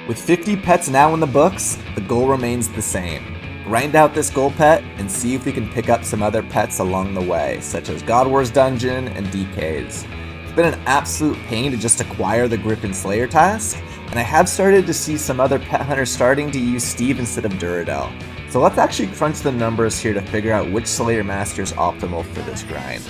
With 50 pets now in the books, the goal remains the same. Grind out this gold pet and see if we can pick up some other pets along the way, such as God Wars Dungeon and DKs. It's been an absolute pain to just acquire the Griffin Slayer task, and I have started to see some other pet hunters starting to use Steve instead of Duradel. So let's actually crunch the numbers here to figure out which Slayer Master is optimal for this grind.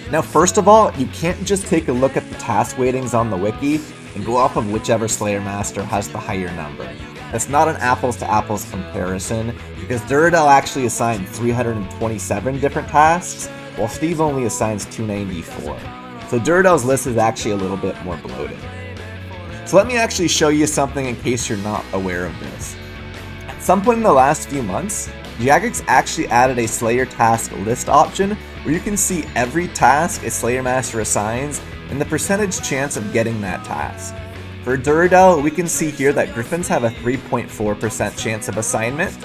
Now first of all, you can't just take a look at the task weightings on the wiki and go off of whichever Slayer Master has the higher number. That's not an apples to apples comparison, because Duradel actually assigned 327 different tasks, while Steve only assigns 294. So Duradel's list is actually a little bit more bloated. So let me actually show you something in case you're not aware of this. At some point in the last few months, Jagex actually added a Slayer task list option where you can see every task a Slayer Master assigns and the percentage chance of getting that task. For Duradel, we can see here that Griffins have a 3.4% chance of assignment,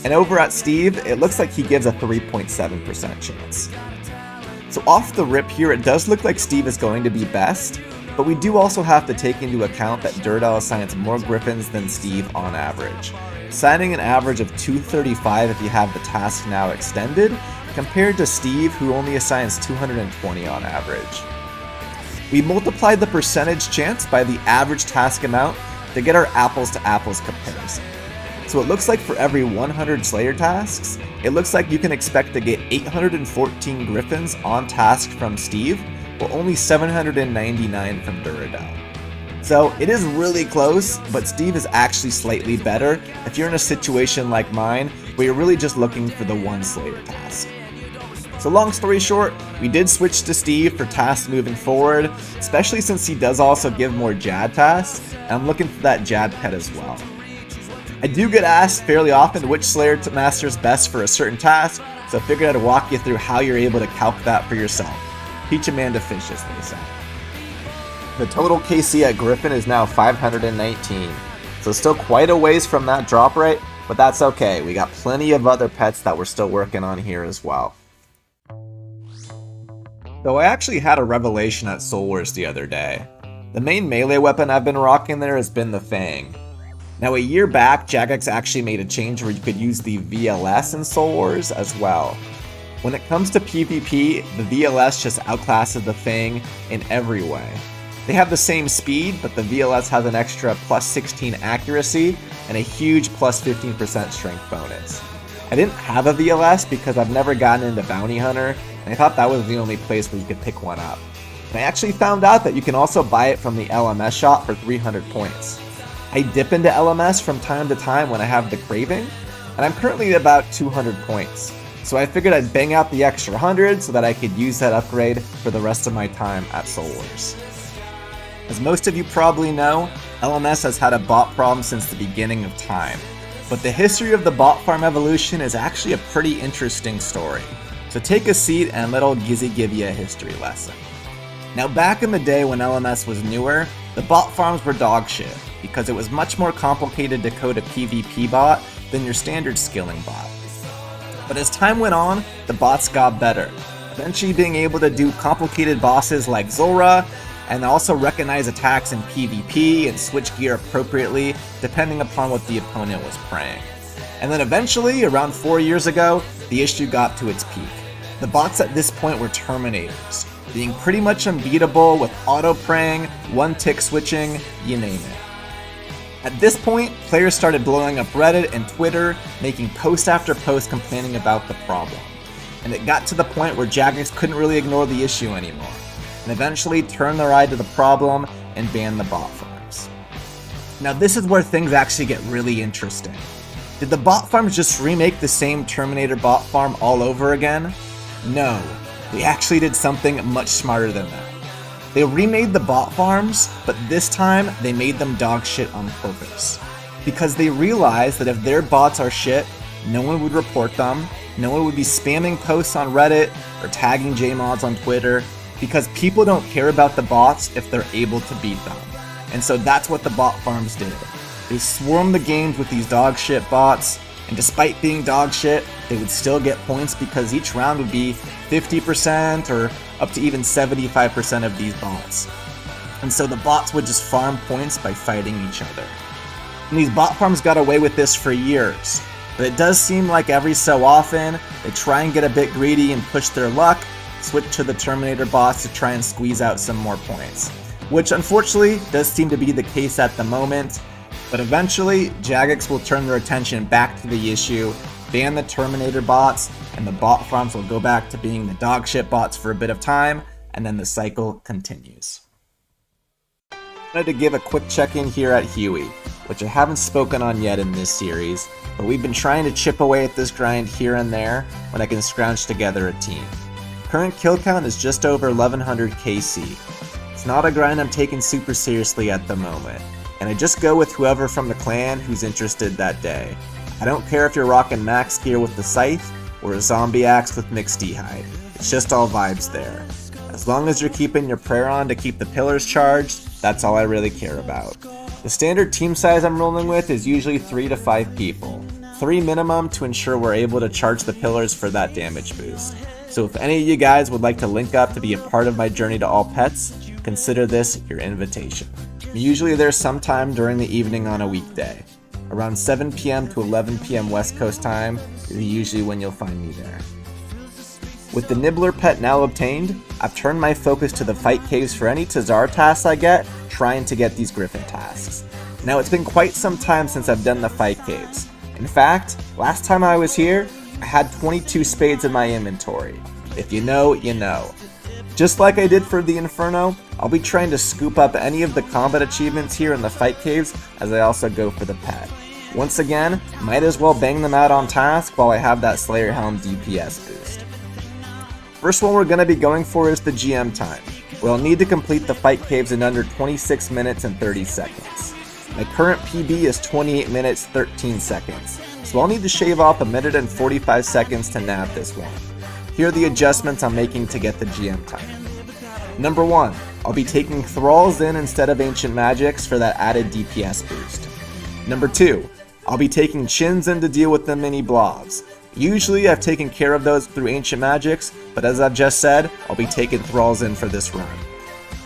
and over at Steve, it looks like he gives a 3.7% chance. So off the rip here, it does look like Steve is going to be best, but we do also have to take into account that Duradel assigns more Griffins than Steve on average, assigning an average of 235 if you have the task now extended, compared to Steve, who only assigns 220 on average. We multiplied the percentage chance by the average task amount to get our apples to apples comparison. So it looks like for every 100 Slayer tasks, it looks like you can expect to get 814 Griffins on task from Steve, while only 799 from Duradel. So it is really close, but Steve is actually slightly better if you're in a situation like mine where you're really just looking for the one Slayer task. So long story short, we did switch to Steve for tasks moving forward, especially since he does also give more Jad tasks, and I'm looking for that Jad pet as well. I do get asked fairly often which Slayer Master is best for a certain task, so I figured I'd walk you through how you're able to calc that for yourself. Teach a man to fish, as they say. The total KC at Griffin is now 519, so still quite a ways from that drop rate, but that's okay, we got plenty of other pets that we're still working on here as well. Though I actually had a revelation at Soul Wars the other day. The main melee weapon I've been rocking there has been the Fang. Now a year back, Jagex actually made a change where you could use the VLS in Soul Wars as well. When it comes to PvP, the VLS just outclasses the Fang in every way. They have the same speed, but the VLS has an extra plus 16 accuracy and a huge plus 15% strength bonus. I didn't have a VLS because I've never gotten into Bounty Hunter, and I thought that was the only place where you could pick one up. And I actually found out that you can also buy it from the LMS shop for 300 points. I dip into LMS from time to time when I have the craving, and I'm currently at about 200 points. So I figured I'd bang out the extra 100 so that I could use that upgrade for the rest of my time at Soul Wars. As most of you probably know, LMS has had a bot problem since the beginning of time. But the history of the bot farm evolution is actually a pretty interesting story. So take a seat and let old Gizzy give you a history lesson. Now back in the day when LMS was newer, the bot farms were dog shit, because it was much more complicated to code a PvP bot than your standard skilling bot. But as time went on, the bots got better, eventually being able to do complicated bosses like Zulrah, and also recognize attacks in PvP and switch gear appropriately depending upon what the opponent was praying. And then eventually, around 4 years ago, the issue got to its peak. The bots at this point were Terminators, being pretty much unbeatable with auto-praying, one-tick switching, you name it. At this point, players started blowing up Reddit and Twitter, making post after post complaining about the problem. And it got to the point where Jagex couldn't really ignore the issue anymore, and eventually turned their eye to the problem and banned the bot farms. Now this is where things actually get really interesting. Did the bot farms just remake the same Terminator bot farm all over again? No, they actually did something much smarter than that. They remade the bot farms, but this time they made them dog shit on purpose. Because they realized that if their bots are shit, no one would report them, no one would be spamming posts on Reddit or tagging JMods on Twitter, because people don't care about the bots if they're able to beat them. And so that's what the bot farms did. They swarmed the games with these dog shit bots, and despite being dog shit, they would still get points because each round would be 50% or up to even 75% of these bots. And so the bots would just farm points by fighting each other. And these bot farms got away with this for years. But it does seem like every so often, they try and get a bit greedy and push their luck, switch to the Terminator boss to try and squeeze out some more points. Which unfortunately does seem to be the case at the moment, but eventually Jagex will turn their attention back to the issue, ban the Terminator bots, and the bot farms will go back to being the dogshit bots for a bit of time, and then the cycle continues. I wanted to give a quick check-in here at Huey, which I haven't spoken on yet in this series, but we've been trying to chip away at this grind here and there when I can scrounge together a team. Current kill count is just over 1100 KC. It's not a grind I'm taking super seriously at the moment, and I just go with whoever from the clan who's interested that day. I don't care if you're rocking max gear with the scythe or a zombie axe with mixed d'hide, it's just all vibes there. As long as you're keeping your prayer on to keep the pillars charged, that's all I really care about. The standard team size I'm rolling with is usually 3 to 5 people, 3 minimum to ensure we're able to charge the pillars for that damage boost. So if any of you guys would like to link up to be a part of my journey to all pets, consider this your invitation. I'm usually there sometime during the evening on a weekday. Around 7 PM to 11 PM West Coast time is usually when you'll find me there. With the Nibbler pet now obtained, I've turned my focus to the fight caves for any Tazar tasks I get, trying to get these Griffin tasks. Now it's been quite some time since I've done the fight caves. In fact, last time I was here, I had 22 spades in my inventory. If you know, you know. Just like I did for the Inferno, I'll be trying to scoop up any of the combat achievements here in the fight caves as I also go for the pet. Once again, might as well bang them out on task while I have that Slayer Helm DPS boost. First one we're going to be going for is the GM time, where I'll need to complete the fight caves in under 26 minutes and 30 seconds. My current PB is 28 minutes 13 seconds, so I'll need to shave off 1 minute and 45 seconds to nab this one. Here are the adjustments I'm making to get the GM time. Number 1, I'll be taking Thralls in instead of Ancient Magics for that added DPS boost. Number 2, I'll be taking Chins in to deal with the mini blobs. Usually I've taken care of those through Ancient Magics, but as I've just said, I'll be taking Thralls in for this run.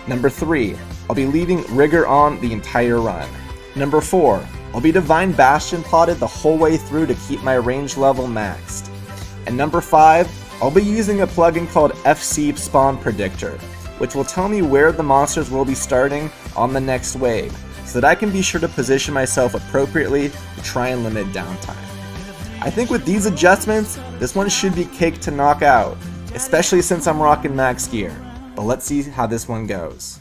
Number 3, I'll be leaving Rigor on the entire run. Number 4, I'll be Divine Bastion potted the whole way through to keep my range level maxed. And number 5, I'll be using a plugin called FC Spawn Predictor, which will tell me where the monsters will be starting on the next wave, so that I can be sure to position myself appropriately to try and limit downtime. I think with these adjustments, this one should be cake to knock out, especially since I'm rocking max gear, but let's see how this one goes.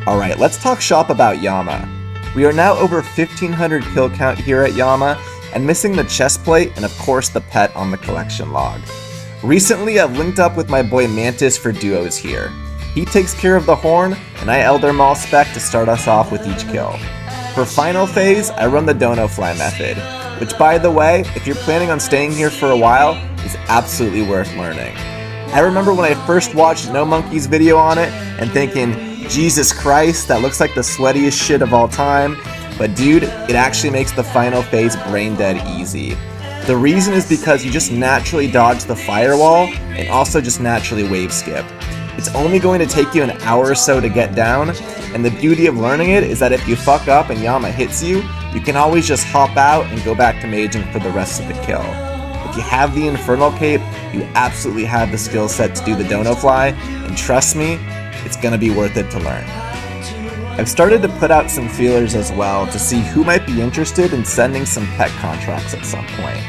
Alright, let's talk shop about Yama. We are now over 1500 kill count here at Yama, and missing the chest plate and of course the pet on the collection log. Recently, I've linked up with my boy Mantis for duos here. He takes care of the horn, and I Elder Maul spec to start us off with each kill. For final phase, I run the Dono Fly method, which by the way, if you're planning on staying here for a while, is absolutely worth learning. I remember when I first watched No Monkey's video on it and thinking, Jesus Christ, that looks like the sweatiest shit of all time, but dude, it actually makes the final phase brain dead easy. The reason is because you just naturally dodge the firewall and also just naturally wave skip. It's only going to take you an hour or so to get down, and the beauty of learning it is that if you fuck up and Yama hits you, you can always just hop out and go back to maging for the rest of the kill. If you have the Infernal Cape, you absolutely have the skill set to do the Dono Fly, and trust me, it's gonna be worth it to learn. I've started to put out some feelers as well to see who might be interested in sending some pet contracts at some point.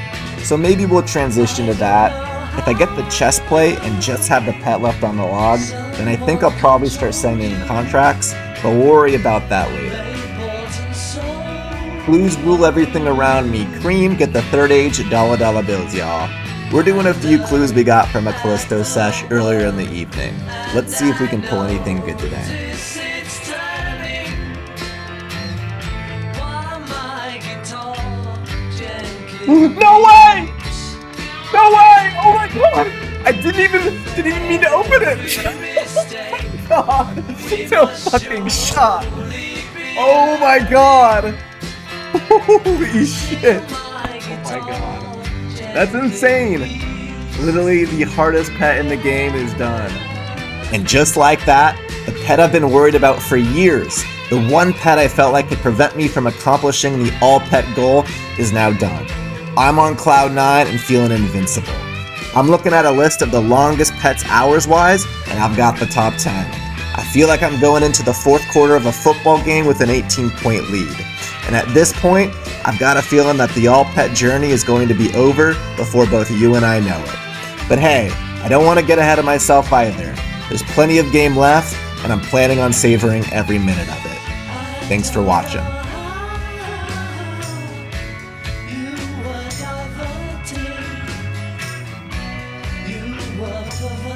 So maybe we'll transition to that. If I get the chest plate and just have the pet left on the log, then I think I'll probably start sending in contracts, but we'll worry about that later. Clues rule everything around me. Cream, get the third age dollar bills, y'all. We're doing a few clues we got from a Callisto sesh earlier in the evening. Let's see if we can pull anything good today. No way! No way! Oh my god! I didn't even mean to open it! Oh my god! No fucking shot! Oh my god! Holy shit! Oh my god. That's insane! Literally the hardest pet in the game is done. And just like that, the pet I've been worried about for years, the one pet I felt like could prevent me from accomplishing the all-pet goal, is now done. I'm on cloud 9 and feeling invincible. I'm looking at a list of the longest pets hours-wise, and I've got the top 10. I feel like I'm going into the fourth quarter of a football game with an 18-point lead. And at this point, I've got a feeling that the all-pet journey is going to be over before both you and I know it. But hey, I don't want to get ahead of myself either. There's plenty of game left, and I'm planning on savoring every minute of it. Thanks for watching. You were poverty.